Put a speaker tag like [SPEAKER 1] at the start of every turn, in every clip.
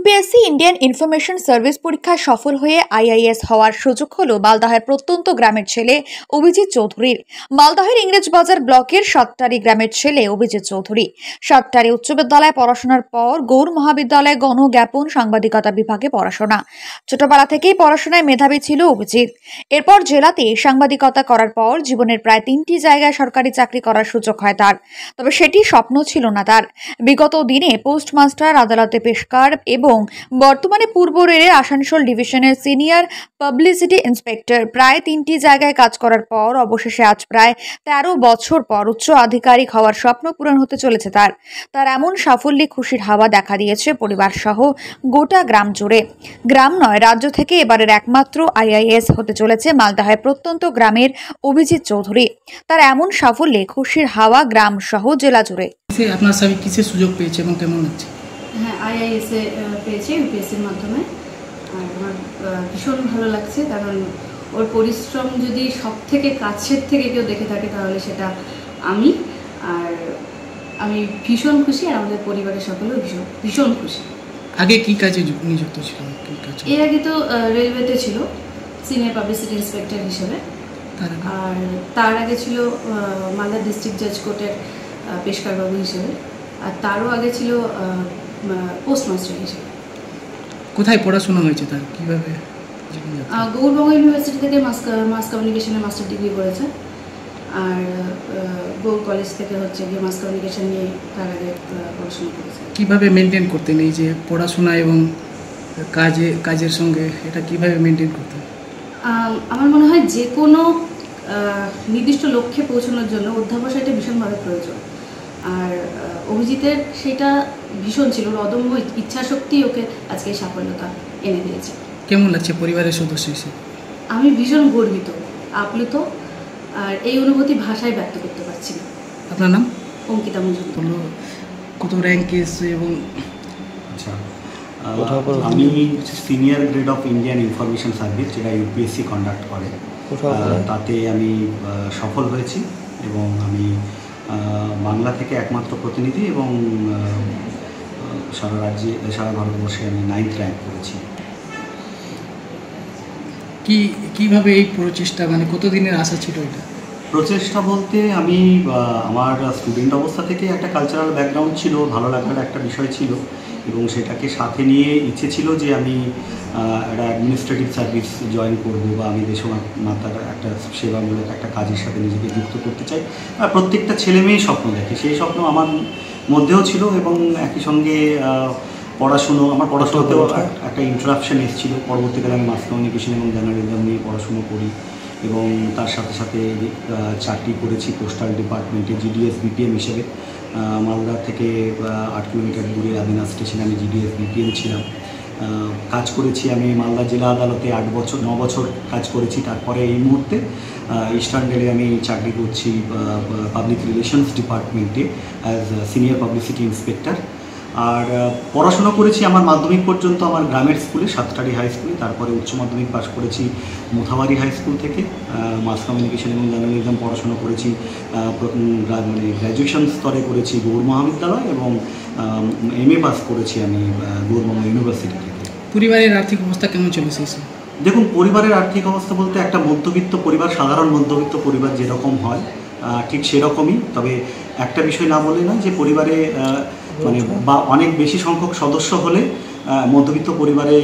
[SPEAKER 1] UPSC Indian information service পরীক্ষায় সফল হয়ে আইআইএস হওয়ার সুযোগ হলো মালদহের প্রত্যন্ত গ্রামের ছেলে অভিজিৎ চৌধুরীর। মালদহের ইংরেজবাজার ব্লকের সাতটারি গ্রামের ছেলে অভিজিৎ চৌধুরী সাতটারি উচ্চ বিদ্যালয়ে পড়াশোনার পর গৌড় মহাবিদ্যালয়ে গণজ্ঞাপন সাংবাদিকতা বিভাগে পড়াশোনা। ছোটবেলা থেকেই পড়াশোনায় মেধাবী ছিল অভিজিৎ। এরপর জেলাতে সাংবাদিকতা করার পর জীবনের প্রায় 3টি জায়গায় সরকারি চাকরি করার সুযোগ হয় তার। তবে সেটি স্বপ্ন ছিল না তার। বিগত দিনে পোস্টমাস্টার, আদালতে পেশকার এবং বর্তমানে পূর্ব রেলের আসানসোল ডিভিশনের সিনিয়র পাবলিসিটি ইন্সপেক্টর প্রায় 3টি জায়গায় কাজ করার পর অবশেষে আজ প্রায় 13 বছর পর উচ্চ আধিকারিক হওয়ার স্বপ্ন পূরণ হতে চলেছে তার এমন সাফল্যে খুশির হাওয়া দেখা দিয়েছে পরিবার সহ গোটা গ্রাম জুড়ে। গ্রাম নয়, রাজ্য থেকে এবারের একমাত্র আইআইএস হতে চলেছে মালদহের প্রত্যন্ত গ্রামের অভিজিৎ চৌধুরী। তার এমন সাফল্যে খুশির হাওয়া গ্রাম সহ জেলা জুড়ে।
[SPEAKER 2] আপনার স্বামী কিসের সুযোগ পেয়েছে এবং কেমন লাগছে?
[SPEAKER 3] হ্যাঁ, আইআইএসে পেয়েছে ইউপিএসসির মাধ্যমে। আর আমার ভীষণ ভালো লাগছে, কারণ ওর পরিশ্রম যদি সব থেকে কাছের থেকে কেউ দেখে থাকে তাহলে সেটা আমি। আর আমি ভীষণ খুশি, আর আমাদের পরিবারের সকলেও ভীষণ খুশি।
[SPEAKER 2] আগে কি কাজে নিযুক্ত ছিল?
[SPEAKER 3] এর আগে তো রেলওয়েতে ছিল সিনিয়র পাবলিসিটি ইন্সপেক্টর হিসেবে, আর তার আগে ছিল মালদা ডিস্ট্রিক্ট জাজ কোর্টের পেশকারবাবু হিসেবে, আর তারও আগে ছিল পোস্টমাস্টার হিসেবে।
[SPEAKER 2] কোথায় পড়াশোনা হয়েছে তার, কিভাবে?
[SPEAKER 3] গৌড়বঙ্গ ইউনিভার্সিটি থেকে মাস কমিউনিকেশনে মাস্টার ডিগ্রি করেছে, আর গৌড় কলেজ থেকে হচ্ছে গিয়ে মাস কমিউনিকেশন নিয়ে তার আগে পড়াশোনা করেছে।
[SPEAKER 2] কীভাবে মেনটেন করতেন এই যে পড়াশোনা এবং কাজের সঙ্গে, এটা কিভাবে মেনটেন করতেন?
[SPEAKER 3] আমার মনে হয় যে কোনো নির্দিষ্ট লক্ষ্যে পৌঁছানোর জন্য অধ্যাবসায়টা ভীষণভাবে প্রয়োজন। আর অভিজিতের সেটা ভীষণ ছিল, অদম্য ইচ্ছাশক্তি ওকে আজকে সাফল্যতা এনে দিয়েছে।
[SPEAKER 2] কেমন লাগছে পরিবারের সদস্য হিসেবে?
[SPEAKER 3] আমি ভীষণ গর্বিত, আপ্লুত, আর এই অনুভূতি ভাষায় ব্যক্ত করতে পারছি না।
[SPEAKER 2] আপনার নাম?
[SPEAKER 3] অঙ্কিতা মজুমদার।
[SPEAKER 2] কত র্যাঙ্ক এসছে? এবং
[SPEAKER 4] আচ্ছা, আমি senior grade of Indian information service, যেটা ইউপিএসসি কন্ডাক্ট করে, তাতে আমি সফল হয়েছি এবং আমি বাংলা থেকে একমাত্র প্রতিনিধি এবং সারা ভারতবর্ষে আমি 9th র্যাঙ্ক করেছি।
[SPEAKER 2] কিভাবে এই প্রচেষ্টা, মানে কতদিনের আশা ছিল এটা?
[SPEAKER 4] প্রচেষ্টা বলতে আমি আমার স্টুডেন্ট অবস্থা থেকে একটা কালচারাল ব্যাকগ্রাউন্ড ছিল, ভালো লাগার একটা বিষয় ছিল, এবং সেটাকে সাথে নিয়ে ইচ্ছে ছিল যে আমি একটা অ্যাডমিনিস্ট্রেটিভ সার্ভিস জয়েন করব, বা আমি দেশমাতার একটা সেবামূলক একটা কাজের সাথে নিজেকে যুক্ত করতে চাই। আর প্রত্যেকটা ছেলে মেয়ে স্বপ্ন দেখে, সেই স্বপ্ন আমার মধ্যেও ছিল। এবং একই সঙ্গে আমার পড়াশোনাতেও একটা ইন্টারাপশন এসেছিল। পরবর্তীকালে আমি মাস কমিউনিকেশন এবং জার্নালিজম নিয়ে পড়াশুনো করি, এবং তার সাথে সাথে চাকরি করেছি পোস্টাল ডিপার্টমেন্টে জিডিএস বিপিএম হিসেবে। মালদা থেকে 8 কিলোমিটার দূরে আদিনা স্টেশনে আমি জিডিএস বিপিএম ছিলাম। কাজ করেছি আমি মালদা জেলা আদালতে 9 বছর কাজ করেছি। তারপরে এই মুহূর্তে ইস্টার্ন রেলে আমি চাকরি করছি পাবলিক রিলেশনস ডিপার্টমেন্টে অ্যাজ সিনিয়র পাবলিসিটি ইন্সপেক্টর। আর পড়াশোনা করেছি আমার মাধ্যমিক পর্যন্ত আমার গ্রামের স্কুলে, সাতটারি হাই স্কুলে। তারপরে উচ্চ মাধ্যমিক পাশ করেছি মোথাবাড়ি হাই স্কুল থেকে। মাস কমিউনিকেশন এবং জার্নালিজম পড়াশোনা করেছি, মানে গ্র্যাজুয়েশন স্তরে করেছি গৌড় মহাবিদ্যালয়, এবং এমএ পাস করেছি আমি গৌড়বঙ্গ ইউনিভার্সিটি থেকে।
[SPEAKER 2] পরিবারের আর্থিক অবস্থা কেমন চলেছে?
[SPEAKER 4] দেখুন, পরিবারের আর্থিক অবস্থা বলতে একটা মধ্যবিত্ত পরিবার, সাধারণ মধ্যবিত্ত পরিবার যেরকম হয় ঠিক সেরকমই। তবে একটা বিষয় না বলে না, যে পরিবারে মানে বা অনেক বেশি সংখ্যক সদস্য হলে মধ্যবিত্ত পরিবারে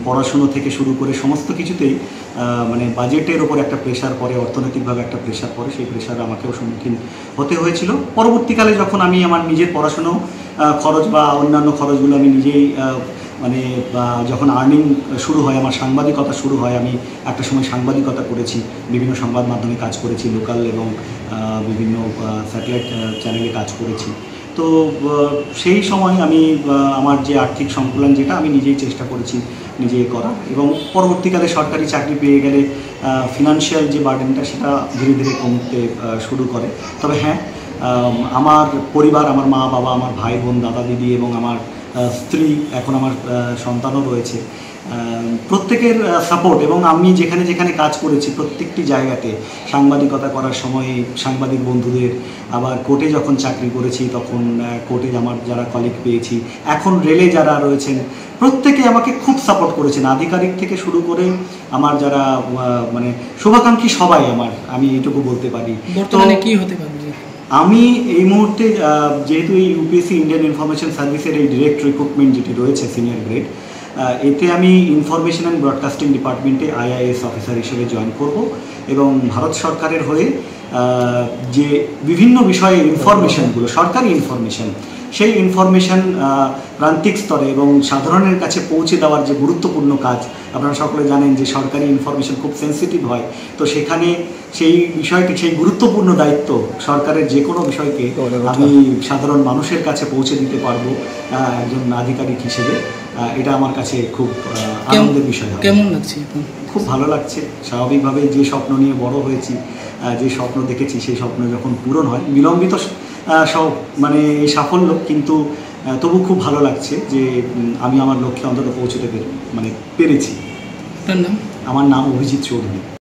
[SPEAKER 4] পড়াশুনো থেকে শুরু করে সমস্ত কিছুতেই মানে বাজেটের ওপর একটা প্রেশার পড়ে, অর্থনৈতিকভাবে একটা প্রেশার পড়ে। সেই প্রেশার আমাকেও সম্মুখীন হতে হয়েছিল। পরবর্তীকালে যখন আমি আমার নিজের পড়াশুনো খরচ বা অন্যান্য খরচগুলো আমি নিজেই মানে যখন আর্নিং শুরু হয়, আমার সাংবাদিকতা শুরু হয়, আমি একটা সময় সাংবাদিকতা করেছি, বিভিন্ন সংবাদ মাধ্যমে কাজ করেছি, লোকাল এবং বিভিন্ন স্যাটেলাইট চ্যানেলে কাজ করেছি। তো সেই সময় আমি আমার যে আর্থিক সংকুলন, যেটা আমি নিজেই চেষ্টা করেছি নিজে করা, এবং পরবর্তীকালে সরকারি চাকরি পেয়ে গেলে ফিনান্সিয়াল যে বার্ডেনটা সেটা ধীরে ধীরে কমতে শুরু করে। তবে হ্যাঁ, আমার পরিবার, আমার মা বাবা, আমার ভাই বোন, দাদা দিদি এবং আমার স্ত্রী, এখন আমার সন্তানও রয়েছে, প্রত্যেকের সাপোর্ট, এবং আমি যেখানে যেখানে কাজ করেছি প্রত্যেকটি জায়গাতে সাংবাদিকতা করার সময় সাংবাদিক বন্ধুদের, আবার কোর্টে যখন চাকরি করেছি তখন কোর্টে আমার যারা কলিগ পেয়েছি, এখন রেলে যারা রয়েছেন প্রত্যেকে আমাকে খুব সাপোর্ট করেছেন, আধিকারিক থেকে শুরু করে আমার যারা মানে শুভাকাঙ্ক্ষী সবাই আমি এইটুকু বলতে পারি।
[SPEAKER 2] বর্তমানে কি হতে পারে?
[SPEAKER 4] আমি এই মুহূর্তে যেহেতু এই ইউপিএসসি ইন্ডিয়ান ইনফরমেশন সার্ভিসের এই ডিরেক্ট রিক্রুটমেন্ট যেটি রয়েছে সিনিয়র গ্রেড, এতে আমি ইনফরমেশন অ্যান্ড ব্রডকাস্টিং ডিপার্টমেন্টে আইআইএস অফিসার হিসেবে জয়েন করব এবং ভারত সরকারের হয়ে যে বিভিন্ন বিষয়ে ইনফরমেশনগুলো, সরকারি ইনফরমেশন, সেই ইনফরমেশন প্রান্তিক স্তরে এবং সাধারণের কাছে পৌঁছে দেওয়ার যে গুরুত্বপূর্ণ কাজ, আপনারা সকলে জানেন যে সরকারি ইনফরমেশন খুব সেন্সিটিভ হয়, তো সেখানে সেই বিষয়টি, সেই গুরুত্বপূর্ণ দায়িত্ব সরকারের যে কোনো বিষয়কে আমি সাধারণ মানুষের কাছে পৌঁছে দিতে পারবো একজন আধিকারিক হিসেবে, এটা আমার কাছে খুব আনন্দের বিষয়।
[SPEAKER 2] কেমন লাগছে?
[SPEAKER 4] খুব ভালো লাগছে। স্বাভাবিকভাবে যে স্বপ্ন নিয়ে বড় হয়েছি, যে স্বপ্ন দেখেছি, সেই স্বপ্ন যখন পূরণ হয়, বিলম্বিত মানে এই সাফল্য, কিন্তু তবু খুব ভালো লাগছে যে আমি আমার লক্ষ্যে অন্তত পৌঁছতে পেরেছি।
[SPEAKER 2] আপনার নাম?
[SPEAKER 4] আমার নাম অভিজিৎ চৌধুরী।